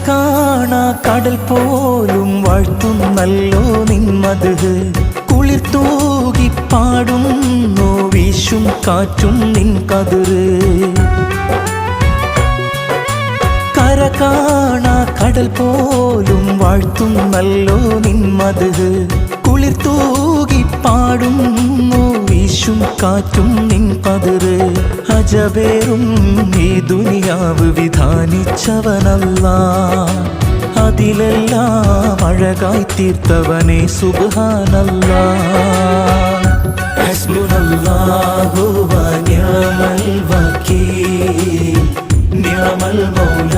കാണാ കടൽ പോലും വാഴ്ത്തുന്നല്ലോ നിന്മത് കുളിർ തൂകി പാടുന്നു വീശും കാറ്റും നിൻ കതിര് കാണാ കടൽ പോലും വാഴ്ത്തുന്നല്ലോ നിന്മത് കുളിർ തൂകി പാടുന്നു വീശും കാറ്റും നിൻ പതിര് അജബേറും ഈ ദുനിയാവ് വിധാനിച്ചവനല്ലാ അതിലെല്ലാം അഴകായി തീർത്തവനെ സുബ്ഹാനല്ലാ ഹസ്ബുനല്ലാഹു വ നിഅമൽ വകീൽ നിഅമൽ മൗല